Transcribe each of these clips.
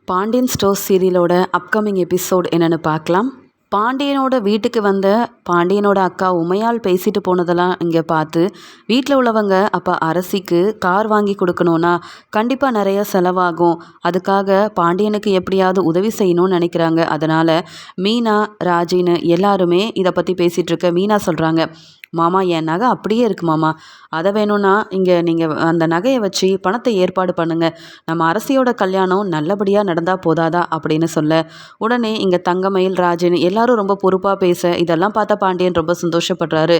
Pandian stores சீரியலோட upcoming episode என்னென்னு பார்க்கலாம். பாண்டியனோட வீட்டுக்கு வந்த பாண்டியனோட அக்கா உமையால் பேசிட்டு போனதெல்லாம் இங்கே பார்த்து வீட்டில் உள்ளவங்க அப்போ அரசிக்கு கார் வாங்கி கொடுக்கணுன்னா கண்டிப்பாக நிறைய செலவாகும். அதுக்காக பாண்டியனுக்கு எப்படியாவது உதவி செய்யணும்னு நினைக்கிறாங்க. அதனால் மீனா ராஜின்னு எல்லாருமே இதை பற்றி பேசிகிட்டு இருக்க மீனா சொல்கிறாங்க, மாமா என் நகை அப்படியே இருக்குது மாமா, அதை வேணும்னா இங்கே நீங்கள் அந்த நகையை வச்சு பணத்தை ஏற்பாடு பண்ணுங்கள், நம்ம அரசியோட கல்யாணம் நல்லபடியாக நடந்தால் போதாதா அப்படின்னு சொல்ல உடனே இங்கே தங்கமயில் ராஜன் எல்லாரும் ரொம்ப பொறுப்பாக பேச இதெல்லாம் பார்த்தா பாண்டியன் ரொம்ப சந்தோஷப்படுறாரு.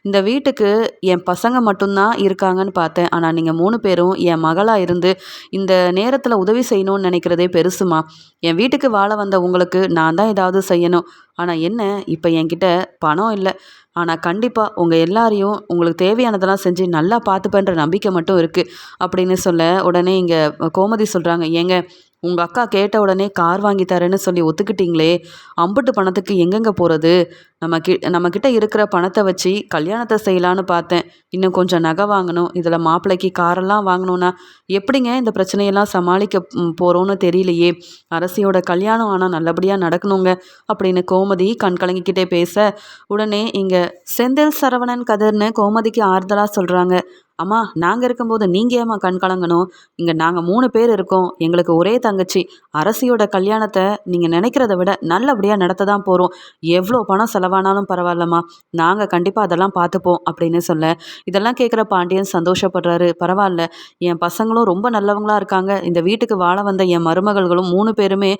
இந்த வீட்டுக்கு என் பசங்க மட்டும்தான் இருக்காங்கன்னு பார்த்தேன், ஆனால் நீங்கள் 3 பேரும் என் மகளாக இருந்து இந்த நேரத்தில் உதவி செய்யணும்னு நினைக்கிறதே பெருசுமா. என் வீட்டுக்கு வாழ வந்த உங்களுக்கு நான் தான் ஏதாவது செய்யணும். ஆனால் என்ன, இப்போ என்கிட்ட பணம் இல்லை, ஆனால் கண்டிப்பாக உங்கள் எல்லாரையும் உங்களுக்கு தேவையானதெல்லாம் செஞ்சு நல்லா பார்த்துப்பேன்ற நம்பிக்கை மட்டும் இருக்குது அப்படின்னு சொல்ல உடனே இங்கே கோமதி சொல்கிறாங்க, ஏங்க உங்கள் அக்கா கேட்ட உடனே கார் வாங்கி தரேன்னு சொல்லி ஒத்துக்கிட்டீங்களே, அம்புட்டு பணத்துக்கு எங்கெங்கே போகிறது? நம்மக்கிட்ட இருக்கிற பணத்தை வச்சு கல்யாணத்தை செய்யலான்னு பார்த்தேன், இன்னும் கொஞ்சம் நகை வாங்கணும், இதில் மாப்பிள்ளைக்கு காரெல்லாம் வாங்கணுன்னா எப்படிங்க இந்த பிரச்சனையெல்லாம் சமாளிக்க போகிறோன்னு தெரியலையே, அரசியோட கல்யாணம் ஆனால் நல்லபடியாக நடக்கணுங்க அப்படின்னு கோமதி கண் கலங்கிக்கிட்டே பேச உடனே இங்கே செந்தில் சரவணன் கதிர்னு கோமதிக்கு ஆறுதலாக சொல்கிறாங்க, அம்மா நாங்கள் இருக்கும்போது நீங்கள் ஏம்மா கண் கலங்கணும், இங்கே நாங்கள் 3 பேர் இருக்கோம், எங்களுக்கு ஒரே தங்கச்சி, அரசியோட கல்யாணத்தை நீங்கள் நினைக்கிறத விட நல்லபடியாக நடத்த தான் போகிறோம், எவ்வளோ பணம் செலவானாலும் பரவாயில்லம்மா, நாங்கள் கண்டிப்பாக அதெல்லாம் பார்த்துப்போம் அப்படின்னு சொல்ல இதெல்லாம் கேட்குற பாண்டியன் சந்தோஷப்படுறாரு. பரவாயில்ல, என் பசங்களும் ரொம்ப நல்லவங்களா இருக்காங்க, இந்த வீட்டுக்கு வாழ வந்த என் மருமகள்களும் 3 பேருமே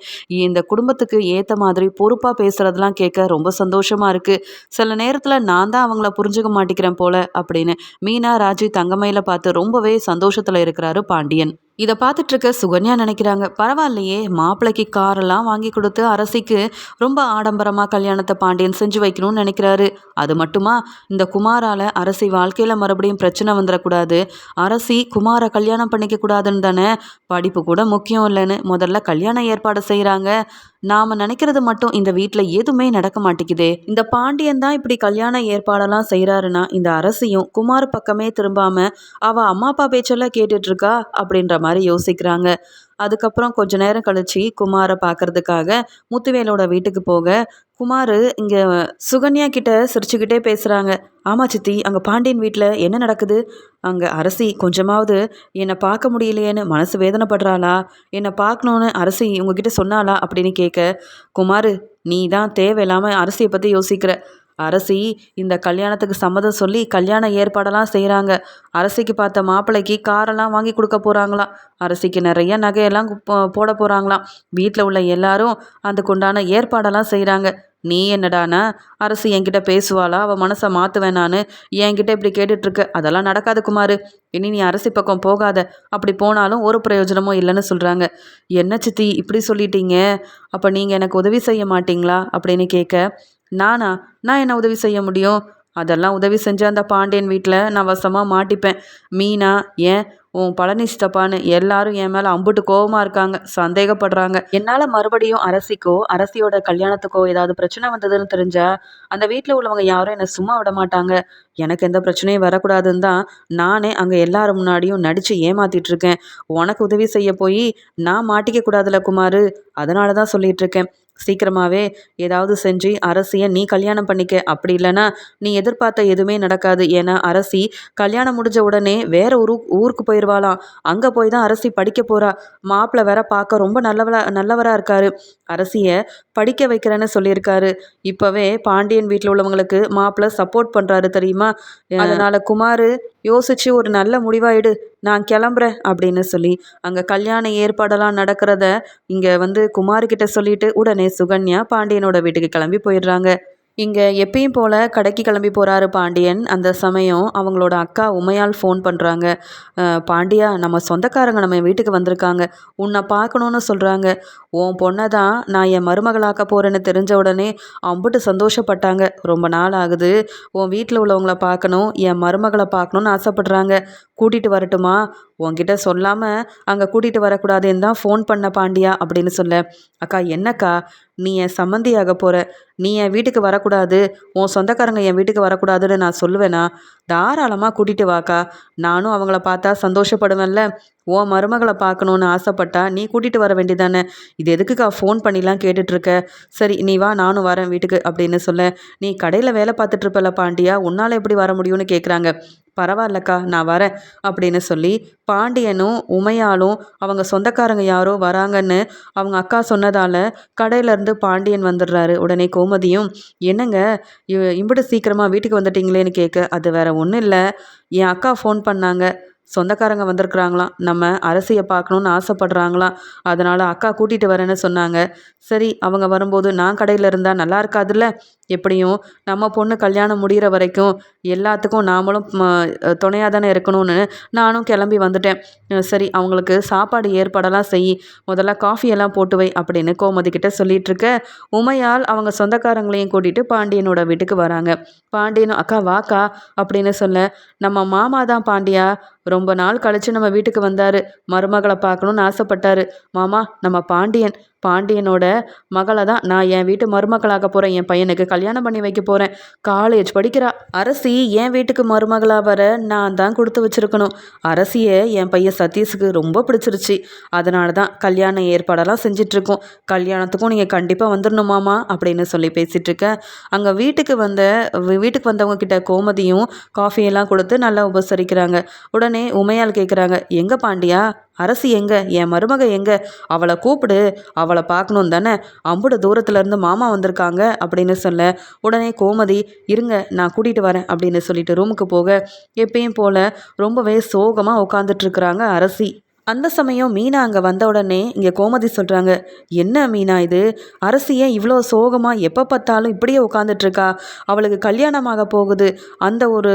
இந்த குடும்பத்துக்கு ஏற்ற மாதிரி பொறுப்பாக பேசுகிறதெல்லாம் கேட்க ரொம்ப சந்தோஷமாக இருக்குது, சில நேரத்தில் நான் தான் அவங்கள புரிஞ்சுக்க மாட்டேங்கிறேன் போல அப்படின்னு மீனா ராஜி தங்கமயில பார்த்து ரொம்பவே சந்தோஷத்தில் இருக்கிறாரு பாண்டியன். இதை பார்த்துட்டு இருக்க சுகன்யா நினைக்கிறாங்க, பரவாயில்லையே, மாப்பிள்ளைக்கு காரெல்லாம் வாங்கி கொடுத்து அரசிக்கு ரொம்ப ஆடம்பரமாக கல்யாணத்தை பாண்டியன் செஞ்சு வைக்கணும்னு நினைக்கிறாரு. அது மட்டுமா, இந்த குமாரால் அரசி வாழ்க்கையில் மறுபடியும் பிரச்சனை வந்துடக்கூடாது, அரசி குமாரை கல்யாணம் பண்ணிக்க கூடாதுன்னு தானே, படிப்பு கூட முக்கியம் இல்லைன்னு முதல்ல கல்யாண ஏற்பாடு செய்கிறாங்க. நாம் நினைக்கிறது மட்டும் இந்த வீட்டில் எதுவுமே நடக்க மாட்டேங்குதே, இந்த பாண்டியன் தான் இப்படி கல்யாண ஏற்பாடெல்லாம் செய்கிறாருன்னா இந்த அரசியும் குமார் பக்கமே திரும்பாம அவள் அம்மா அப்பா பேச்செல்லாம் கேட்டுட்ருக்கா அப்படின்ற மாதிரி யோசிக்கிறாங்க. அதுக்கப்புறம் கொஞ்ச நேரம் கழிச்சு குமாரை பார்க்கறதுக்காக முத்துவேலோட வீட்டுக்கு போக குமார் இங்கே சுகன்யா கிட்ட சிரிச்சுக்கிட்டே பேசுகிறாங்க, ஆமா சித்தி, அங்கே பாண்டியன் வீட்டில் என்ன நடக்குது, அங்கே அரசி கொஞ்சமாவது என்னை பார்க்க முடியலையேன்னு மனசு வேதனைப்படுறாளா, என்னை பார்க்கணுன்னு அரசி உங்ககிட்ட சொன்னாளா அப்படின்னு கேட்க, குமார் நீ தான் தேவையில்லாமல் அரசியை பற்றி யோசிக்கிற, அரசி இந்த கல்யாணத்துக்கு சம்மதம் சொல்லி கல்யாண ஏற்பாடெல்லாம் செய்கிறாங்க, அரசிக்கு பார்த்த மாப்பிள்ளைக்கு காரெல்லாம் வாங்கி கொடுக்க போகிறாங்களாம், அரசிக்கு நிறைய நகையெல்லாம் போட போகிறாங்களாம், வீட்டில் உள்ள எல்லாரும் அதுக்குண்டான ஏற்பாடெல்லாம் செய்கிறாங்க, நீ என்னடானா அரசு என்கிட்ட பேசுவாளா, அவள் மனசை மாற்றுவேனான்னு என்கிட்ட இப்படி கேட்டுட்ருக்க, அதெல்லாம் நடக்காது குமார், இனி நீ அரசி பக்கம் போகாத, அப்படி போனாலும் ஒரு பிரயோஜனமும் இல்லைன்னு சொல்கிறாங்க. என்ன சித்தி இப்படி சொல்லிட்டீங்க, அப்போ நீங்கள் எனக்கு உதவி செய்ய மாட்டீங்களா அப்படின்னு கேட்க, நான் என்ன உதவி செய்ய முடியும், அதெல்லாம் உதவி செஞ்ச அந்த பாண்டியன் வீட்டில் நான் வசமாக மாட்டிப்பேன், மீனா ஏன் உன் பழனி சித்தப்பான்னு எல்லாரும் என் மேலே அம்புட்டு கோபமாக இருக்காங்க, சந்தேகப்படுறாங்க, என்னால் மறுபடியும் அரசிக்கோ அரசியோட கல்யாணத்துக்கோ ஏதாவது பிரச்சனை வந்ததுன்னு தெரிஞ்சா அந்த வீட்டில் உள்ளவங்க யாரும் என்னை சும்மா விட மாட்டாங்க, எனக்கு எந்த பிரச்சனையும் வரக்கூடாதுன்னு தான் நானே அங்கே எல்லாரும் முன்னாடியும் நடித்து ஏமாத்திட்டு இருக்கேன், உனக்கு உதவி செய்ய போய் நான் மாட்டிக்க கூடாதுல குமார், அதனால தான் சொல்லிட்டு இருக்கேன், சீக்கிரமாகவே ஏதாவது செஞ்சு அரசியை நீ கல்யாணம் பண்ணிக்க, அப்படி இல்லைன்னா நீ எதிர்பார்த்த எதுவுமே நடக்காது, ஏன்னா அரசி கல்யாணம் முடிஞ்ச உடனே வேற ஊருக்கு போயிடுவாளாம், அங்கே போய் தான் அரசி படிக்க போகிறா, மாப்பிள்ளை வேற பார்க்க ரொம்ப நல்லவராக இருக்காரு, அரசியை படிக்க வைக்கிறேன்னு சொல்லியிருக்காரு, இப்போவே பாண்டியன் வீட்டில் உள்ளவங்களுக்கு மாப்பிள்ளை சப்போர்ட் பண்ணுறாரு தெரியுமா, அதனால் குமார் யோசிச்சு ஒரு நல்ல முடிவாயிடு, நான் கிளம்புறேன் அப்படின்னு சொல்லி அங்கே கல்யாண ஏற்பாடெல்லாம் நடக்கிறத இங்கே குமார்கிட்ட சொல்லிட்டு உடனே சுகன்யா பாண்டியனோட வீட்டுக்கு கிளம்பி போயிடுறாங்க. இங்கே எப்பயும் போல் கடைக்கு கிளம்பி போகிறாரு பாண்டியன். அந்த சமயம் அவங்களோட அக்கா உமையால் ஃபோன் பண்ணுறாங்க, பாண்டியா நம்ம சொந்தக்காரங்க நம்ம வீட்டுக்கு வந்திருக்காங்க, உன்னை பார்க்கணுன்னு சொல்கிறாங்க, உன் பொண்ணை தான் நான் என் மருமகளாக்க போகிறேன்னு தெரிஞ்ச உடனே அம்புட்டு சந்தோஷப்பட்டாங்க, ரொம்ப நாள் ஆகுது உன் வீட்டில் உள்ளவங்கள பார்க்கணும், என் மருமகளை பார்க்கணுன்னு ஆசைப்படுறாங்க, கூட்டிகிட்டு வரட்டுமா, உன்கிட்ட சொல்லாமல் அங்கே கூட்டிகிட்டு வரக்கூடாதுன்னு தான் ஃபோன் பண்ண பாண்டியா அப்படின்னு சொல்ல, அக்கா என்னக்கா நீ என் சம்மந்தியாக போகிற, நீ என் வீட்டுக்கு வரக்கூடாது, உன் சொந்தக்காரங்க என் வீட்டுக்கு வரக்கூடாதுன்னு நான் சொல்லுவேனா, தாராளமாக கூட்டிகிட்டு வாக்கா, நானும் அவங்கள பார்த்தா சந்தோஷப்படுவேன்ல, உன் மருமகளை பார்க்கணுன்னு ஆசைப்பட்டா நீ கூட்டிகிட்டு வர வேண்டியதானே, இது எதுக்குக்கா ஃபோன் பண்ணிலாம் கேட்டுட்ருக்க, சரி நீ வா நானும் வரேன் வீட்டுக்கு அப்படின்னு சொல்ல, நீ கடையில் வேலை பார்த்துட்ருப்பல பாண்டியா, உன்னால் எப்படி வர முடியும்னு கேட்குறாங்க. பரவாயில்லக்கா நான் வரேன் அப்படின்னு சொல்லி பாண்டியனும் உமையாலும் அவங்க சொந்தக்காரங்க யாரோ வராங்கன்னு அவங்க அக்கா சொன்னதால் கடையிலேருந்து பாண்டியன் வந்துடுறாரு. உடனே கோமதியும், என்னங்க இம்பிட்டு சீக்கிரமாக வீட்டுக்கு வந்துட்டீங்களேன்னு கேட்க, அது வேற ஒன்றும் இல்லை, என் அக்கா ஃபோன் பண்ணாங்க, சொந்தக்காரங்க வந்திருக்குறாங்களாம், நம்ம அரசியை பார்க்கணுன்னு ஆசைப்படுறாங்களாம், அதனால் அக்கா கூட்டிகிட்டு வரேன்னு சொன்னாங்க. சரி அவங்க வரும்போது நான் கடையில் இருந்தால் நல்லா இருக்காதுல்ல, எப்படியும் நம்ம பொண்ணு கல்யாணம் முடிகிற வரைக்கும் எல்லாத்துக்கும் நாமளும் துணையாக தானே இருக்கணும்னு நானும் கிளம்பி வந்துட்டேன். சரி அவங்களுக்கு சாப்பாடு ஏற்பாடெல்லாம் செய், முதல்ல காஃபியெல்லாம் போட்டு வை அப்படின்னு கோமதி கிட்ட சொல்லிட்டு இருக்க, உமையால் அவங்க சொந்தக்காரங்களையும் கூட்டிகிட்டு பாண்டியனோட வீட்டுக்கு வராங்க. பாண்டியனும் அக்கா வாக்கா அப்படின்னு சொல்ல, நம்ம மாமா தான் பாண்டியா, ரொம்ப நாள் கழிச்சு நம்ம வீட்டுக்கு வந்தார், மருமகளை பார்க்கணுன்னு ஆசைப்பட்டாரு. மாமா நம்ம பாண்டியனோட மகளை தான் நான் என் வீட்டு மருமகளாக போகிறேன், என் பையனுக்கு கல்யாணம் பண்ணி வைக்க போகிறேன், காலேஜ் படிக்கிறா, அரசி என் வீட்டுக்கு மருமகளாக வர நான் தான் கொடுத்து வச்சுருக்கணும், அரசியை என் பையன் சதீஷுக்கு ரொம்ப பிடிச்சிருச்சு, அதனால தான் கல்யாண ஏற்பாடெல்லாம் செஞ்சிட்ருக்கோம், கல்யாணத்துக்கும் நீங்கள் கண்டிப்பாக வந்துடணுமாமா அப்படின்னு சொல்லி பேசிகிட்ருக்க, அங்கே வீட்டுக்கு வந்தவங்க கிட்ட கோமதியும் காஃபியெல்லாம் கொடுத்து நல்லா உபசரிக்கிறாங்க. உடனே உமையால் கேட்குறாங்க, எங்கே பாண்டியா, அரசி எங்கே, என் மருமக எங்கே, அவளை கூப்பிடு, அவளை பார்க்கணும் தானே, அம்புடு தூரத்துலேருந்து மாமா வந்திருக்காங்க அப்படின்னு சொல்ல, உடனே கோமதி இருங்க நான் கூட்டிகிட்டு வரேன் அப்படின்னு சொல்லிட்டு ரூமுக்கு போக, எப்பயும் போல் ரொம்பவே சோகமாக உட்காந்துட்ருக்குறாங்க அரசி. அந்த சமயம் மீனா அங்கே வந்த உடனே இங்கே கோமதி சொல்கிறாங்க, என்ன மீனா இது, அரசியை இவ்வளோ சோகமாக எப்போ பார்த்தாலும் இப்படியே உட்காந்துட்ருக்கா, அவளுக்கு கல்யாணமாக போகுது, அந்த ஒரு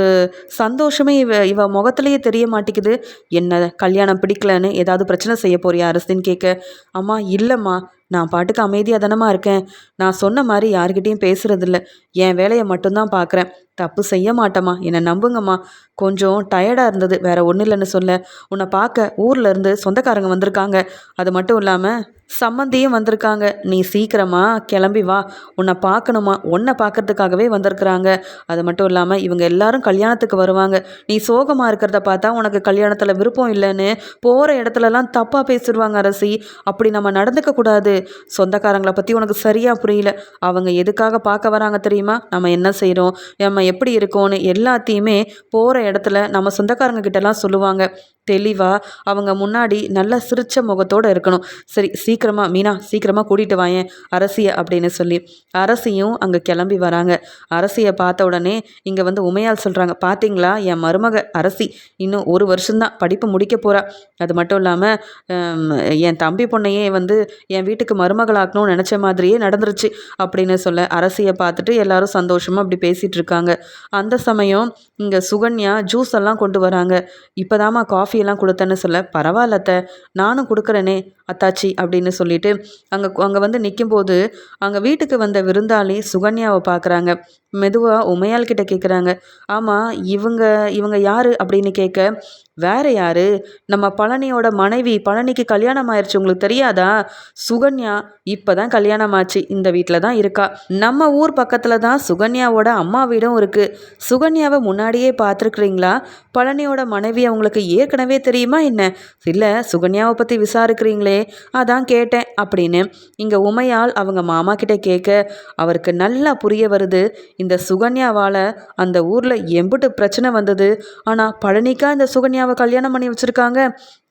சந்தோஷமே இவ முகத்துலேயே தெரிய மாட்டேங்குது, என்ன கல்யாணம் பிடிக்கலன்னு ஏதாவது பிரச்சனை செய்ய போறியா அரசின்னு கேட்க, அம்மா இல்லைம்மா நான் பாட்டுக்கு அமைதியாக தானம்மா இருக்கேன், நான் சொன்ன மாதிரி யார்கிட்டையும் பேசுகிறதில்ல, என் வேலையை மட்டும்தான் பார்க்குறேன், தப்பு செய்ய மாட்டேம்மா, என்னை நம்புங்கம்மா, கொஞ்சம் டயர்டாக இருந்தது வேற ஒன்றும் இல்லைன்னு சொல்ல, உன்னை பார்க்க ஊரில் இருந்து சொந்தக்காரங்க வந்திருக்காங்க, அது மட்டும் இல்லாமல் சம்மந்தியும் வந்திருக்காங்க, நீ சீக்கிரமாக கிளம்பி வா, உன்னை பார்க்கணுமா, உன்னை பார்க்கறதுக்காகவே வந்திருக்கிறாங்க, அது மட்டும் இல்லாமல் இவங்க எல்லாரும் கல்யாணத்துக்கு வருவாங்க, நீ சோகமாக இருக்கிறத பார்த்தா உனக்கு கல்யாணத்தில் விருப்பம் இல்லைன்னு போகிற இடத்துலலாம் தப்பாக பேசிடுவாங்க அரசி, அப்படி நம்ம நடந்துக்க கூடாது, சொந்தக்காரங்களை பற்றி உனக்கு சரியாக புரியல, அவங்க எதுக்காக பார்க்க வராங்க தெரியுமா, நம்ம என்ன செய்கிறோம், நம்ம எப்படி இருக்கோன்னு எல்லாத்தையுமே போகிற இடத்துல நம்ம சொந்தக்காரங்க கிட்டலாம் சொல்லுவாங்க, தெளிவாக அவங்க முன்னாடி நல்லா சிரிச்ச முகத்தோடு இருக்கணும், சரி சீக்கிரமாக மீனா சீக்கிரமாக கூட்டிகிட்டு வாயேன் அரசியை அப்படின்னு சொல்லி அரசியும் அங்கே கிளம்பி வராங்க. அரசியை பார்த்த உடனே இங்கே வந்து உமையால் சொல்கிறாங்க, பார்த்தீங்களா என் மருமக அரசி இன்னும் 1 வருஷம்தான் படிப்பு முடிக்க போகிறா, அது மட்டும் இல்லாமல் என் தம்பி பொண்ணையே வந்து என் வீட்டுக்கு மருமகளாக்கணும்னு நினச்ச மாதிரியே நடந்துருச்சு அப்படின்னு சொல்ல, அரசியை பார்த்துட்டு எல்லாரும் சந்தோஷமாக அப்படி பேசிகிட்டு இருக்காங்க. அந்த சமயம் இங்கே சுகன்யா ஜூஸ் எல்லாம் கொண்டு வராங்க. இப்போதாம்மா காஃபியெல்லாம் கொடுத்தேன்னு சொல்ல, பரவாயில்ல அத்தை நானும் கொடுக்குறேனே அத்தாச்சி அப்படின்னு சொல்லிட்டு அங்கே வந்து நிற்கும்போது அங்கே வீட்டுக்கு வந்த விருந்தாளி சுகன்யாவை பார்க்குறாங்க. மெதுவாக உமையால் கிட்ட கேட்குறாங்க, ஆமாம் இவங்க யார் அப்படின்னு கேட்க, வேற யாரு, நம்ம பழனியோட மனைவி, பழனிக்கு கல்யாணம் ஆயிடுச்சு உங்களுக்கு தெரியாதா, சுகன்யா இப்போ தான் கல்யாணம் ஆச்சு, இந்த வீட்டில் தான் இருக்கா, நம்ம ஊர் பக்கத்தில் தான் சுகன்யாவோட அம்மா வீடும் இருக்குது, சுகன்யாவை முன்னாடியே பார்த்துருக்குறீங்களா, பழனியோட மனைவி அவங்களுக்கு ஏற்கனவே தெரியுமா என்ன, இல்லை சுகன்யாவை பற்றி விசாரிக்கிறீங்களே அதான் கேட்டேன் அப்படின்னு இங்கே உமையால் அவங்க மாமா கிட்ட கேட்க, அவருக்கு நல்லா புரிய வருது, இந்த சுகன்யாவால் அந்த ஊரில் எம்பிட்டு பிரச்சனை வந்தது, ஆனால் பழனிக்கா இந்த சுகன்யாவை கல்யாணம் பண்ணி வச்சுருக்காங்க,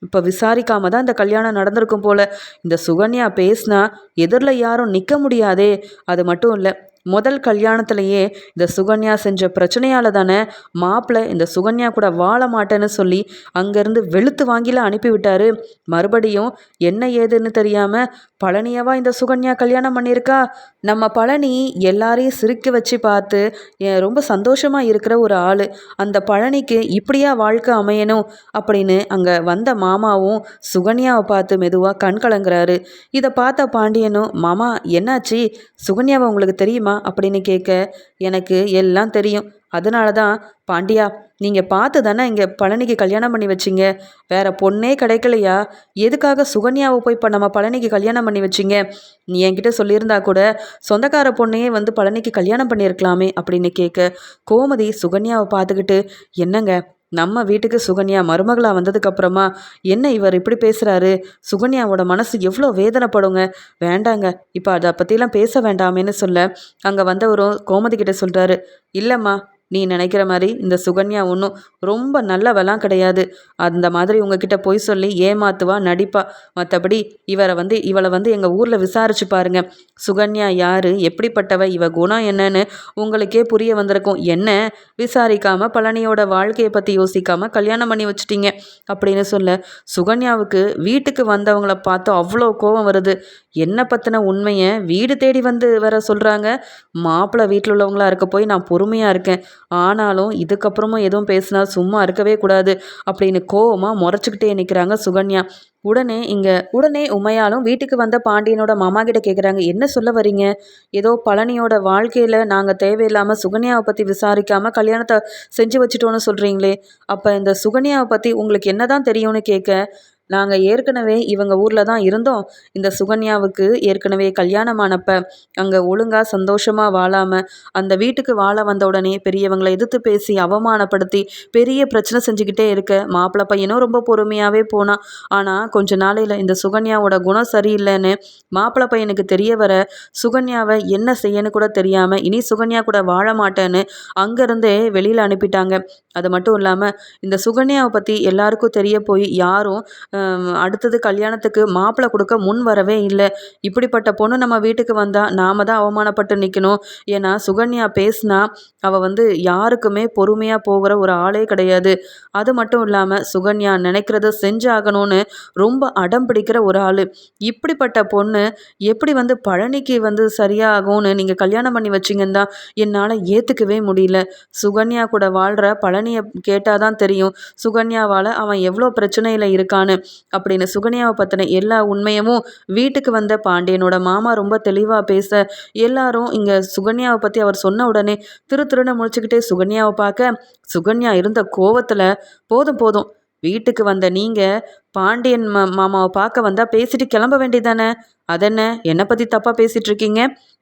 இப்போ விசாரிக்காம தான் இந்த கல்யாணம் நடந்திருக்கும் போல, இந்த சுகன்யா பேசினா எதிரில் யாரும் நிற்க முடியாதே, அது மட்டும் இல்லை முதல் கல்யாணத்திலேயே இந்த சுகன்யா செஞ்ச பிரச்சனையால் தானே மாப்பிள்ளை இந்த சுகன்யா கூட வாழ மாட்டேன்னு சொல்லி அங்கேருந்து வெளுத்து வாங்கில அனுப்பிவிட்டாரு, மறுபடியும் என்ன ஏதுன்னு தெரியாமல் பழனியவா இந்த சுகன்யா கல்யாணம் பண்ணியிருக்கா, நம்ம பழனி எல்லாரையும் சிரிக்க வச்சு பார்த்து ரொம்ப சந்தோஷமாக இருக்கிற ஒரு ஆள், அந்த பழனிக்கு இப்படியா வாழ்க்கை அமையணும் அப்படின்னு அங்கே வந்த மாமாவும் சுகன்யாவை பார்த்து மெதுவாக கண் கலங்குறாரு. இதை பார்த்த பாண்டியனும், மாமா என்னாச்சு, சுகன்யாவை உங்களுக்கு தெரியுமா அப்படின்னு கேட்க, எனக்கு எல்லாம் தெரியும், அதனால தான் பாண்டியா நீங்கள் பார்த்து தானே இங்கே பழனிக்கு கல்யாணம் பண்ணி வச்சிங்க, வேற பொண்ணே கிடைக்கலையா, எதுக்காக சுகன்யாவை போய் இப்போ நம்ம பழனிக்கு கல்யாணம் பண்ணி வச்சிங்க, நீ என்கிட்ட சொல்லியிருந்தா கூட சொந்தக்கார பொண்ணையே வந்து பழனிக்கு கல்யாணம் பண்ணியிருக்கலாமே அப்படின்னு கேட்க, கோமதி சுகன்யாவை பார்த்துக்கிட்டு, என்னங்க நம்ம வீட்டுக்கு சுகன்யா மருமகளா வந்ததுக்கப்புறமா என்ன இவர் இப்படி பேசுகிறாரு, சுகன்யாவோட மனசு எவ்வளோ வேதனைப்படுங்க, வேண்டாங்க இப்போ அதை பற்றிலாம் பேச வேண்டாமேன்னு சொல்ல அங்கே வந்தவரும் கோமதி கிட்ட சொல்கிறாரு, இல்லைம்மா நீ நினைக்கிற மாதிரி இந்த சுகன்யா ஒன்றும் ரொம்ப நல்லவெல்லாம் கிடையாது. அந்த மாதிரி உங்ககிட்ட போய் சொல்லி ஏமாத்துவா, நடிப்பா. மற்றபடி இவளை வந்து எங்கள் ஊரில் விசாரிச்சு பாருங்க. சுகன்யா யார், எப்படிப்பட்டவ, இவ குணம் என்னன்னு உங்களுக்கே புரிய வந்திருக்கும். என்ன விசாரிக்காமல் பழனியோட வாழ்க்கையை பற்றி யோசிக்காமல் கல்யாணம் பண்ணி வச்சிட்டீங்க அப்படின்னு சொல்ல சுகன்யாவுக்கு வீட்டுக்கு வந்தவங்கள பார்த்து அவ்வளோ கோபம் வருது. என்ன பற்றின உண்மையை வீடு தேடி வந்து வர சொல்கிறாங்க. மாப்பிள்ளை வீட்டில் உள்ளவங்களா இருக்க போய் நான் பொறுமையாக இருக்கேன். ஆனாலும் இதுக்கப்புறமும் எதுவும் பேசினா சும்மா இருக்கவே கூடாது அப்படின்னு கோவமாக முறைச்சிக்கிட்டே நிற்கிறாங்க சுகன்யா. உடனே உமையாலும் வீட்டுக்கு வந்த பாண்டியனோட மாமா கிட்ட கேட்குறாங்க, என்ன சொல்ல வரீங்க? ஏதோ பழனியோட வாழ்க்கையில் நாங்கள் தேவையில்லாமல் சுகன்யாவை பற்றி விசாரிக்காமல் கல்யாணத்தை செஞ்சு வச்சுட்டோன்னு சொல்கிறீங்களே, அப்போ இந்த சுகன்யாவை பற்றி உங்களுக்கு என்ன தான் தெரியும்னு கேட்க, நாங்கள் ஏற்கனவே இவங்க ஊரில் தான் இருந்தோம். இந்த சுகன்யாவுக்கு ஏற்கனவே கல்யாணமானப்ப அங்கே ஒழுங்காக சந்தோஷமாக வாழாமல் அந்த வீட்டுக்கு வாழ வந்த உடனே பெரியவங்களை எதிர்த்து பேசி அவமானப்படுத்தி பெரிய பிரச்சனை செஞ்சுக்கிட்டே இருக்க மாப்பிள்ளை பையனும் ரொம்ப பொறுமையாகவே போனான். ஆனால் கொஞ்ச நாளையில் இந்த சுகன்யாவோட குணம் சரியில்லைன்னு மாப்பிள்ளை பையனுக்கு தெரிய வர சுகன்யாவை என்ன செய்யன்னு கூட தெரியாமல் இனி சுகன்யா கூட வாழ மாட்டேன்னு அங்கேருந்தே வெளியில் அனுப்பிட்டாங்க. அது மட்டும் இல்லாமல் இந்த சுகன்யாவை பற்றி எல்லாருக்கும் தெரிய போய் யாரும் அடுத்தது கல்யாணத்துக்கு மாப்பிள்ளை கொடுக்க முன் வரவே இல்லை. இப்படிப்பட்ட பொண்ணு நம்ம வீட்டுக்கு வந்தால் நாம தான் அவமானப்பட்டு நிற்கணும். ஏன்னா சுகன்யா பேசினா அவள் வந்து யாருக்குமே பொறுமையாக போகிற ஒரு ஆளே கிடையாது. அது மட்டும் இல்லாமல் சுகன்யா நினைக்கிறத செஞ்சாகணும்னு ரொம்ப அடம் பிடிக்கிற ஒரு ஆள். இப்படிப்பட்ட பொண்ணு எப்படி வந்து பழனிக்கு வந்து சரியாகும்னு நீங்கள் கல்யாணம் பண்ணி வச்சிங்கன்னு தான் என்னால் ஏற்றுக்கவே முடியல. சுகன்யா கூட வாழ்கிற பழனியை கேட்டால் தான் தெரியும் சுகன்யாவால் அவன் எவ்வளோ பிரச்சனையில் இருக்கான்னு அப்படின்னு சுகன்யாவை பற்றின எல்லா உண்மையும் வீட்டுக்கு வந்த பாண்டியனோட மாமா ரொம்ப தெளிவாக பேச எல்லாரும் இங்கே சுகன்யாவை பற்றி அவர் சொன்ன உடனே திருன்னு முழிச்சுக்கிட்டே சுகன்யாவை பார்க்க சுகன்யா இருந்த கோவத்தில் போதும் போதும் வீட்டுக்கு வந்த நீங்கள் பாண்டியன் மாமாவை பார்க்க வந்தால் பேசிட்டு கிளம்ப வேண்டியதானே, அதென்ன என்னை பற்றி தப்பாக பேசிகிட்டு இருக்கீங்க,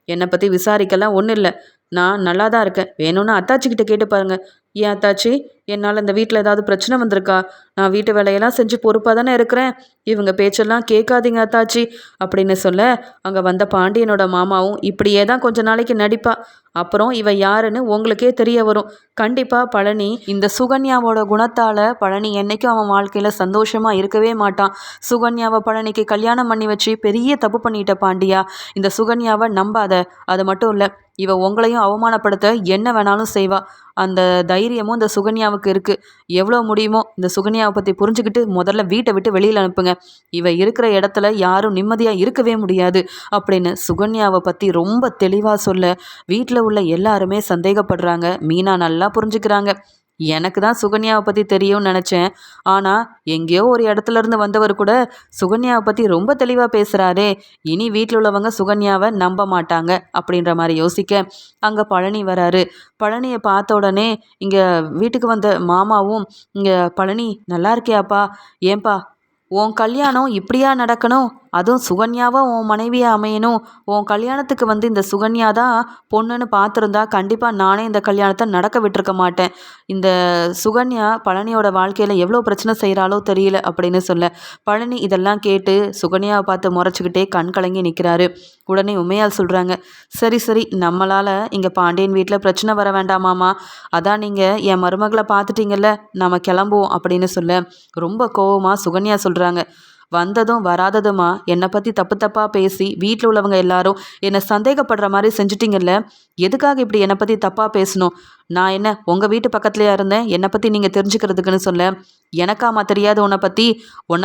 என்னை பற்றி விசாரிக்கலாம் ஒன்றும் இல்லை, நான் நல்லா தான் இருக்கேன், வேணும்னு அத்தாச்சிக்கிட்ட கேட்டு பாருங்க. ஏன் அத்தாச்சி, என்னால் இந்த வீட்டில் ஏதாவது பிரச்சனை வந்திருக்கா? நான் வீட்டு வேலையெல்லாம் செஞ்சு பொறுப்பாக தானே இருக்கிறேன், இவங்க பேச்செல்லாம் கேட்காதீங்க அத்தாச்சி அப்படின்னு சொல்ல அங்கே வந்த பாண்டியனோட மாமாவும் இப்படியே தான் கொஞ்ச நாளைக்கு நடிப்பா, அப்புறம் இவ யாருன்னு உங்களுக்கே தெரிய வரும். கண்டிப்பாக பழனி இந்த சுகன்யாவோட குணத்தால் பழனி என்றைக்கும் அவன் வாழ்க்கையில் சந்தோஷமாக இருக்கவே மாட்டான். சுகன்யாவை பழனிக்கு கல்யாணம் பண்ணி வச்சு பெரிய தப்பு பண்ணிட்ட பாண்டியா, இந்த சுகன்யாவை நம்பாத. அது மட்டும் இல்லை, இவ உங்களையும் அவமானப்படுத்த என்ன வேணாலும் செய்வா. அந்த தைரியமும் இந்த சுகன்யாவுக்கு இருக்குது. எவ்வளோ முடியுமோ இந்த சுகன்யாவை பற்றி புரிஞ்சுக்கிட்டு முதல்ல வீட்டை விட்டு வெளியில் அனுப்புங்க. இவ இருக்கிற இடத்துல யாரும் நிம்மதியாக இருக்கவே முடியாது அப்படின்னு சுகன்யாவை பற்றி ரொம்ப தெளிவாக சொல்ல வீட்டில் உள்ள எல்லாருமே சந்தேகப்படுறாங்க. மீனா நல்லா புரிஞ்சுக்கிறாங்க. எனக்கு தான் சுகன்யாவை பற்றி தெரியும்னு நினச்சேன், ஆனால் எங்கேயோ ஒரு இடத்துல இருந்து வந்தவர் கூட சுகன்யாவை பற்றி ரொம்ப தெளிவாக பேசுகிறாரே, இனி வீட்டில் உள்ளவங்க சுகன்யாவை நம்ப மாட்டாங்க அப்படின்ற மாதிரி யோசிக்க அங்கே பழனி வராரு. பழனியை பார்த்த உடனே இங்கே வீட்டுக்கு வந்த மாமாவும், இங்கே பழனி நல்லா இருக்கியாப்பா, ஏன்பா உன் கல்யாணம் இப்படியா நடக்கணும், அதுவும் சுகன்யாவா உன் மனைவியாக அமையணும், உன் கல்யாணத்துக்கு வந்து இந்த சுகன்யா தான் பொண்ணுன்னு பார்த்துருந்தா கண்டிப்பாக நானே இந்த கல்யாணத்தை நடக்க விட்டுருக்க மாட்டேன். இந்த சுகன்யா பழனியோட வாழ்க்கையில் எவ்வளோ பிரச்சனை செய்கிறாளோ தெரியல அப்படின்னு சொல்ல பழனி இதெல்லாம் கேட்டு சுகன்யாவை பார்த்து முறைச்சிக்கிட்டே கண் கலங்கி நிற்கிறாரு. உடனே உண்மையால் சொல்கிறாங்க, சரி சரி, நம்மளால் இங்கே பாண்டியன் வீட்டில் பிரச்சனை வர வேண்டாமாமா, அதான் நீங்கள் என் மருமகளை பார்த்துட்டீங்கல்ல, நம்ம கிளம்புவோம் அப்படின்னு சொல்ல ரொம்ப கோவமாக சுகன்யா சொல்கிறாங்க, வந்ததும் வராததுமா என்னை பற்றி தப்பு தப்பாக பேசி வீட்டில் உள்ளவங்க எல்லாரும் என்னை சந்தேகப்படுற மாதிரி செஞ்சிட்டிங்கல்ல, எதுக்காக இப்படி என்னை பற்றி தப்பாக பேசணும்? நான் என்ன உங்கள் வீட்டு பக்கத்துலையா இருந்தேன் என்னை பற்றி நீங்கள் தெரிஞ்சுக்கிறதுக்குன்னு சொல்ல, எனக்காமா தெரியாது உன்னை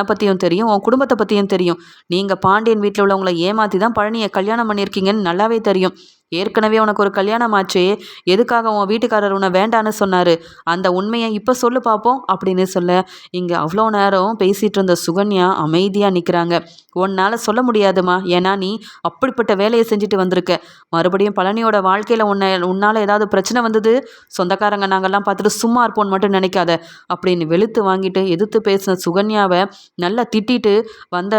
பற்றியும் தெரியும், உன் குடும்பத்தை பற்றியும் தெரியும். நீங்கள் பாண்டியன் வீட்டில் உள்ளவங்களை ஏமாற்றி தான் பழனியை கல்யாணம் பண்ணியிருக்கீங்கன்னு நல்லாவே தெரியும். ஏற்கனவே உனக்கு ஒரு கல்யாணம் ஆச்சே, எதுக்காக உன் வீட்டுக்காரர் உன்னை வேண்டான்னு சொன்னார், அந்த உண்மையை இப்போ சொல்லு பார்ப்போம் அப்படின்னு சொல்ல இங்கே அவ்வளோ நேரம் பேசிகிட்டு இருந்த சுகன்யா அமைதியாக நிற்கிறாங்க. உன்னால் சொல்ல முடியாதுமா, ஏன்னா நீ அப்படிப்பட்ட வேலையை செஞ்சுட்டு வந்திருக்க. மறுபடியும் பழனியோட வாழ்க்கையில் உன்னால் ஏதாவது பிரச்சனை வந்தது, சொந்தக்காரங்க நாங்கள்லாம் பார்த்துட்டு சும்மா இருப்போன்னு மட்டும் நினைக்காத அப்படின்னு வெளுத்து வாங்கிட்டு எதிர்த்து பேசின சுகன்யாவை நல்லா திட்டிட்டு வந்த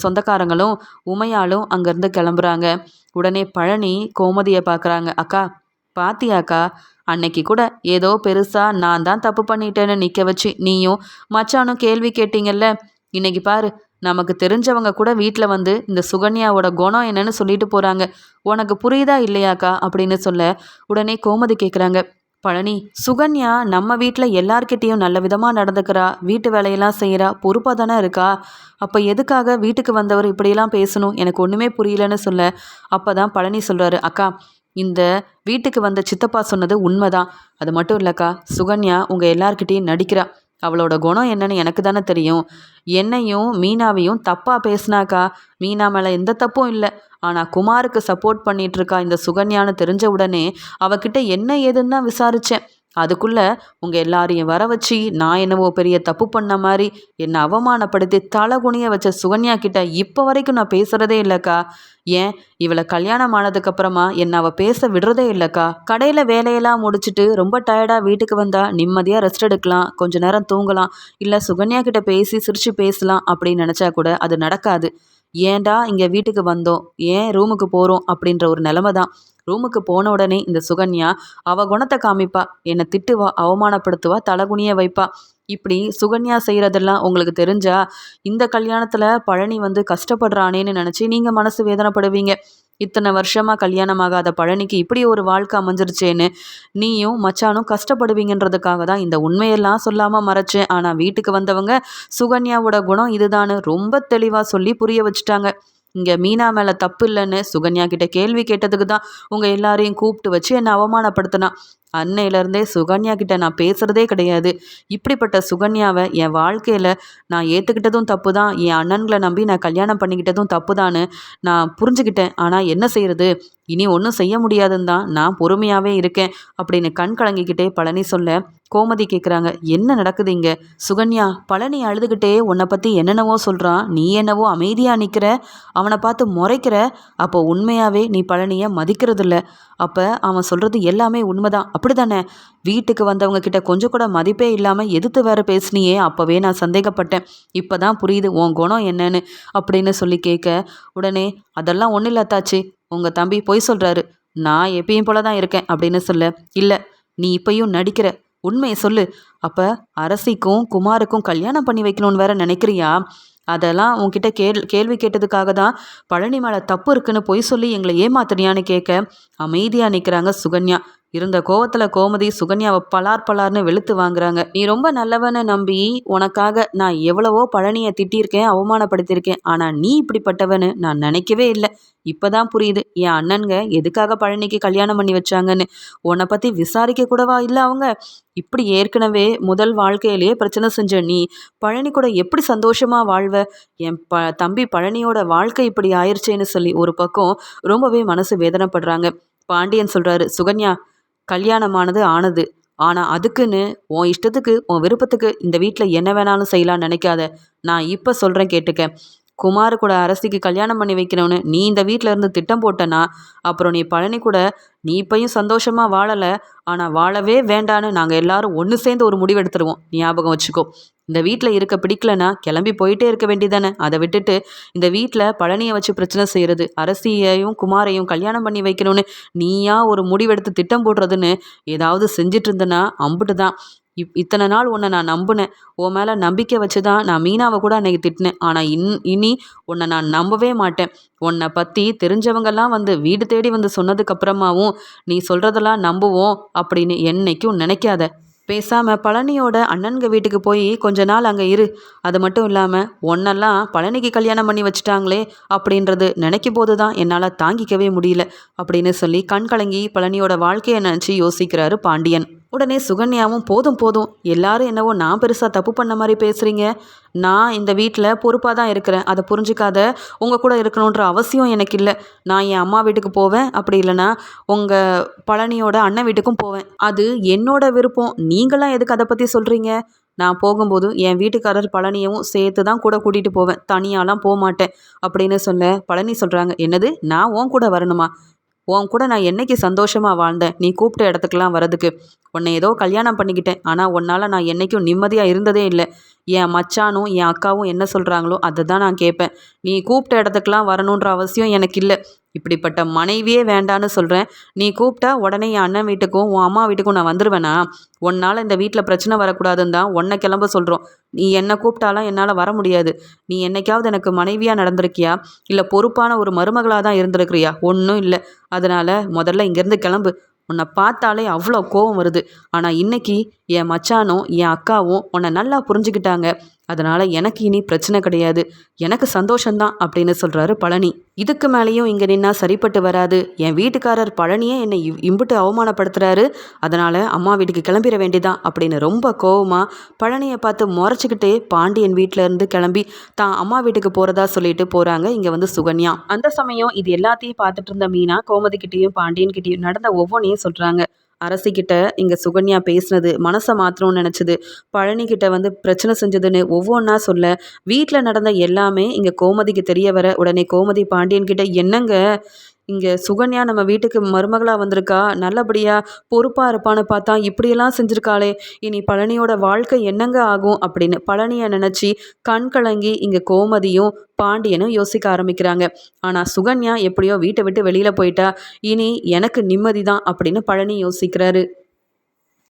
சொந்தக்காரங்களும் உமையாலும் அங்கேருந்து கிளம்புறாங்க. உடனே பழனி கோமதியை பார்க்குறாங்க, அக்கா பாத்தியாக்கா, அன்னைக்கு கூட ஏதோ பெருசா நான் தான் தப்பு பண்ணிட்டேன்னு நிக்க வச்சு நீயும் மச்சானும் கேள்வி கேட்டீங்கல்ல. இன்னைக்கு பாரு, நமக்கு தெரிஞ்சவங்க கூட வீட்டில் வந்து இந்த சுகன்யாவோட குணம் என்னன்னு சொல்லிட்டு போறாங்க. உனக்கு புரியுதா இல்லையாக்கா அப்படின்னு சொல்ல, உடனே கோமதி கேட்குறாங்க, பழனி, சுகன்யா நம்ம வீட்டில் எல்லார்கிட்டேயும் நல்ல விதமாக நடந்துக்கிறா, வீட்டு வேலையெல்லாம் செய்கிறா, பொறுப்பாக தானே இருக்கா. அப்போ எதுக்காக வீட்டுக்கு வந்தவர் இப்படியெல்லாம் பேசணும், எனக்கு ஒன்றுமே புரியலன்னு சொல்ல, அப்போ தான் பழனி சொல்கிறாரு, அக்கா, இந்த வீட்டுக்கு வந்த சித்தப்பா சொன்னது உண்மைதான். அது மட்டும் இல்லைக்கா, சுகன்யா உங்கள் எல்லார்கிட்டேயும் நடிக்கிறா. அவளோட குணம் என்னன்னு எனக்கு தானே தெரியும். என்னையும் மீனாவையும் தப்பாக பேசினாக்கா, மீனா மேலே எந்த தப்பும் இல்லை. ஆனால் குமாருக்கு சப்போர்ட் பண்ணிட்டு இருக்கா இந்த சுகன்யான்னு தெரிஞ்ச உடனே அவகிட்ட என்ன ஏதுன்னு தான் விசாரித்தேன். அதுக்குள்ளே உங்கள் எல்லாரையும் வர வச்சு நான் என்னவோ பெரிய தப்பு பண்ண மாதிரி என்னை அவமானப்படுத்தி தலை குனிய வச்ச சுகன்யா கிட்ட இப்போ வரைக்கும் நான் பேசுகிறதே இல்லைக்கா. ஏன், இவளை கல்யாணம் ஆனதுக்கப்புறமா என்னை அவள் பேச விடுறதே இல்லைக்கா. கடையில் வேலையெல்லாம் முடிச்சுட்டு ரொம்ப டயர்டாக வீட்டுக்கு வந்தால் நிம்மதியாக ரெஸ்ட் எடுக்கலாம், கொஞ்ச நேரம் தூங்கலாம், இல்லை சுகன்யா கிட்ட பேசி சிரித்து பேசலாம் அப்படின்னு நினச்சா கூட அது நடக்காது. ஏன்டா இங்கே வீட்டுக்கு வந்தோம், ஏன் ரூமுக்கு போகிறோம் அப்படின்ற ஒரு நிலமை தான். ரூமுக்கு போன உடனே இந்த சுகன்யா அவ குணத்தை காமிப்பா, என்னை திட்டுவா, அவமானப்படுத்துவா, தலகுனிய வைப்பா. இப்படி சுகன்யா செய்கிறதெல்லாம் உங்களுக்கு தெரிஞ்சா இந்த கல்யாணத்தில் பழனி வந்து கஷ்டப்படுறானேன்னு நினச்சி நீங்கள் மனசு வேதனைப்படுவீங்க. இத்தனை வருஷமாக கல்யாணமாகாத பழனிக்கு இப்படி ஒரு வாழ்க்கை அமைஞ்சிருச்சேன்னு நீயும் மச்சானும் கஷ்டப்படுவீங்கன்றதுக்காக தான் இந்த உண்மையெல்லாம் சொல்லாமல் மறைச்சேன். ஆனால் வீட்டுக்கு வந்தவங்க சுகன்யாவோட குணம் இதுதான்னு ரொம்ப தெளிவாக சொல்லி புரிய வச்சுட்டாங்க. இங்கே மீனா மேலே தப்பு இல்லைன்னு சுகன்யா கிட்ட கேள்வி கேட்டதுக்கு தான் உங்கள் எல்லாரையும் கூப்பிட்டு வச்சு என்னை அவமானப்படுத்தினா. அன்னையிலேருந்தே சுகன்யா கிட்ட நான் பேசுகிறதே கிடையாது. இப்படிப்பட்ட சுகன்யாவை என் வாழ்க்கையில் நான் ஏற்றுக்கிட்டதும் தப்பு தான், என் அண்ணன்களை நம்பி நான் கல்யாணம் பண்ணிக்கிட்டதும் தப்பு தான்னு நான் புரிஞ்சுக்கிட்டேன். ஆனால் என்ன செய்கிறது, இனி ஒன்றும் செய்ய முடியாதுன்னு தான் நான் பொறுமையாகவே இருக்கேன் அப்படின்னு கண் கலங்கிக்கிட்டே பழனி சொல்ல, கோமதி கேட்குறாங்க, என்ன நடக்குது இங்கே. சுகன்யா, பழனி அழுதுகிட்டே உன்னை பற்றி என்னென்னவோ சொல்கிறான், நீ என்னவோ அமைதியாக நிற்கிற, அவனை பார்த்து முறைக்கிற. அப்போ உண்மையாகவே நீ பழனியை மதிக்கிறதில்ல. அப்போ அவன் சொல்கிறது எல்லாமே உண்மைதான், அப்படி தானே. வீட்டுக்கு வந்தவங்க கிட்ட கொஞ்சம் கூட மதிப்பே இல்லாமல் எதிர்த்து வேற பேசினியே, அப்போவே நான் சந்தேகப்பட்டேன். இப்போ தான் புரியுது உன் குணம் என்னன்னு அப்படின்னு சொல்லி கேட்க, உடனே அதெல்லாம் ஒன்றும் இல்லாத்தாச்சு, உங்கள் தம்பி பொய் சொல்கிறாரு, நான் எப்பயும் போல தான் இருக்கேன் அப்படின்னு சொல்ல, இல்லை நீ இப்பயும் நடிக்கிற, உண்மையை சொல்லு. அப்போ அரசிக்கும் குமாருக்கும் கல்யாணம் பண்ணி வைக்கணும்னு வேற நினைக்கிறியா. அதெல்லாம் உன்கிட்ட கேள்வி கேட்டதுக்காக தான் பழனி மேலே தப்பு இருக்குன்னு பொய் சொல்லி எங்களை ஏமாத்துறியான்னு கேட்க அமைதியாக நிற்கிறாங்க சுகன்யா. இருந்த கோவத்தில் கோமதி சுகன்யாவை பலார்னு வெளுத்து வாங்குறாங்க. நீ ரொம்ப நல்லவன்னு நம்பி உனக்காக நான் எவ்வளவோ பழனியை திட்டியிருக்கேன், அவமானப்படுத்தியிருக்கேன். ஆனால் நீ இப்படிப்பட்டவன்னு நான் நினைக்கவே இல்லை. இப்போதான் புரியுது என் அண்ணன்க எதுக்காக பழனிக்கு கல்யாணம் பண்ணி வச்சாங்கன்னு. உன்னை பற்றி விசாரிக்க கூடவா இல்லை அவங்க. இப்படி ஏற்கனவே முதல் வாழ்க்கையிலேயே பிரச்சனை செஞ்ச நீ பழனி கூட எப்படி சந்தோஷமாக வாழ்வ. என் தம்பி பழனியோட வாழ்க்கை இப்படி ஆயிடுச்சேன்னு சொல்லி ஒரு பக்கம் ரொம்பவே மனசு வேதனைப்படுறாங்க. பாண்டியன் சொல்கிறாரு, சுகன்யா, கல்யாணமானது ஆனது, ஆனால் அதுக்குன்னு உன் இஷ்டத்துக்கு உன் விருப்பத்துக்கு இந்த வீட்டில் என்ன வேணாலும் செய்யலான்னு நினைக்காத. நான் இப்போ சொல்கிறேன் கேட்டுக்க. குமார் கூட அரசிக்கு கல்யாணம் பண்ணி வைக்கணும்னு நீ இந்த வீட்டில் இருந்து திட்டம் போட்டனா, அப்புறம் நீ பழனி கூட நீ இப்பையும் சந்தோஷமாக வாழலை, ஆனால் வாழவே வேண்டான்னு நாங்கள் எல்லாரும் ஒன்று சேர்ந்து ஒரு முடிவு எடுத்துருவோம், ஞாபகம் வச்சுக்கோ. இந்த வீட்டில் இருக்க பிடிக்கலனா கிளம்பி போயிட்டே இருக்க வேண்டியதானே. அதை விட்டுட்டு இந்த வீட்டில் பழனியை வச்சு பிரச்சனை செய்கிறது, அரசியையும் குமாரையும் கல்யாணம் பண்ணி வைக்கணும்னு நீயா ஒரு முடிவெடுத்து திட்டம் போடுறதுன்னு ஏதாவது செஞ்சிட்டு இருந்தனா அம்புட்டு தான். இத்தனை நாள் உன்னை நான் நம்பினேன், உன் மேலே நம்பிக்கை வச்சு தான் நான் மீனாவை கூட அன்னைக்கு திட்டினேன். ஆனால் இனி உன்னை நான் நம்பவே மாட்டேன். உன்னை பற்றி தெரிஞ்சவங்கெல்லாம் வந்து வீடு தேடி வந்து சொன்னதுக்கப்புறமாவும் நீ சொல்கிறதெல்லாம் நம்புவோம் அப்படின்னு என்னைக்கும் நினைக்காத. பேசாமல் பழனியோட அண்ணன்க வீட்டுக்கு போய் கொஞ்ச நாள் அங்கே இரு. அது மட்டும் இல்லாமல் ஒன்னெல்லாம் பழனிக்கு கல்யாணம் பண்ணி வச்சுட்டாங்களே அப்படின்றது நினைக்கும் போது தான் என்னால் தாங்கிக்கவே முடியல அப்படின்னு சொல்லி கண் கலங்கி பழனியோட வாழ்க்கையை நினச்சி யோசிக்கிறாரு பாண்டியன். உடனே சுகன்யாவும், போதும் போதும், எல்லாரும் என்னவோ நான் பெருசாக தப்பு பண்ண மாதிரி பேசுகிறீங்க. நான் இந்த வீட்டில் பொறுப்பாக தான் இருக்கிறேன், அதை புரிஞ்சிக்காத உங்கள் கூட இருக்கணுன்ற அவசியம் எனக்கு இல்லை. நான் என் அம்மா வீட்டுக்கு போவேன், அப்படி இல்லைனா உங்கள் பழனியோட அண்ணன் வீட்டுக்கும் போவேன். அது என்னோட விருப்பம். நீங்களாம் எதுக்கு அதை பற்றி சொல்கிறீங்க. நான் போகும்போது என் வீட்டுக்காரர் பழனியவும் சேர்த்து தான் கூட கூட்டிகிட்டு போவேன், தனியாலாம் போக மாட்டேன் அப்படின்னு சொல்ல பழனி சொல்கிறாங்க, என்னது, நான் உன் கூட வரணுமா. உன் கூட நான் என்னைக்கு சந்தோஷமாக வாழ்ந்தேன் நீ கூப்பிட்ட இடத்துக்கெல்லாம் வரதுக்கு. உன்னை ஏதோ கல்யாணம் பண்ணிக்கிட்டேன், ஆனால் உன்னால் நான் என்றைக்கும் நிம்மதியாக இருந்ததே இல்லை. என் மச்சானும் என் அக்காவும் என்ன சொல்கிறாங்களோ அதை தான் நான் கேட்பேன். நீ கூப்பிட்ட இடத்துக்கெல்லாம் வரணுன்ற அவசியம் எனக்கு இல்லை. இப்படிப்பட்ட மனைவியே வேண்டான்னு சொல்கிறேன். நீ கூப்பிட்டா உடனே என் அண்ணன் வீட்டுக்கும் உன் அம்மா வீட்டுக்கும் நான் வந்துடுவேனா? உன்னால் இந்த வீட்டில் பிரச்சனை வரக்கூடாதுன்னு தான் உன்னை கிளம்ப சொல்கிறோம். நீ என்னை கூப்பிட்டாலாம் என்னால் வர முடியாது. நீ என்னைக்காவது எனக்கு மனைவியாக நடந்திருக்கியா? இல்லை பொறுப்பான ஒரு மருமகளாக தான் இருந்திருக்கிறியா? ஒன்றும் இல்லை. அதனால் முதல்ல இங்கேருந்து கிளம்பு. உன்னை பார்த்தாலே அவ்வளோ கோவம் வருது. ஆனால் இன்னைக்கு என் மச்சானும் என் அக்காவும் உன்னை நல்லா புரிஞ்சுக்கிட்டாங்க. அதனால் எனக்கு இனி பிரச்சனை கிடையாது. எனக்கு சந்தோஷந்தான் அப்படின்னு சொல்கிறாரு பழனி. இதுக்கு மேலேயும் இங்கே நின்னா சரிப்பட்டு வராது. என் வீட்டுக்காரர் பழனியே என்னை இம்புட்டு அவமானப்படுத்துகிறாரு. அதனால் அம்மா வீட்டுக்கு கிளம்பிட வேண்டியதான் அப்படின்னு ரொம்ப கோவமாக பழனியை பார்த்து முறைச்சிக்கிட்டே பாண்டியன் வீட்டில் இருந்து கிளம்பி தான் அம்மா வீட்டுக்கு போகிறதா சொல்லிட்டு போகிறாங்க இங்கே வந்து சுகன்யா. அந்த சமயம் இது எல்லாத்தையும் பார்த்துட்டு இருந்த மீனா கோமதிக்கிட்டேயும் பாண்டியன்கிட்டையும் நடந்த ஒவ்வொன்றையும் சொல்கிறாங்க. அரசிக்கிட்ட இங்கே சுகன்யா பேசினது மனசை மாற்றணும்னு நினச்சது, பழனிக்கிட்ட வந்து பிரச்சனை செஞ்சதுன்னு ஒவ்வொன்றா சொல்ல வீட்டில் நடந்த எல்லாமே இங்கே கோமதிக்கு தெரிய வர உடனே கோமதி பாண்டியன்கிட்ட என்னங்க இங்கே சுகன்யா நம்ம வீட்டுக்கு மருமகளாக வந்திருக்கா, நல்லபடியாக பொறுப்பாக இருப்பான்னு பார்த்தா இப்படியெல்லாம் செஞ்சுருக்காளே, இனி பழனியோட வாழ்க்கை என்னங்க ஆகும் அப்படின்னு பழனியை நினச்சி கண் கலங்கி இங்கே கோமதியும் பாண்டியனும் யோசிக்க ஆரம்பிக்கிறாங்க. ஆனால் சுகன்யா எப்படியோ வீட்டை விட்டு வெளியில் போயிட்டா, இனி எனக்கு நிம்மதி தான் அப்படின்னு பழனி யோசிக்கிறாரு.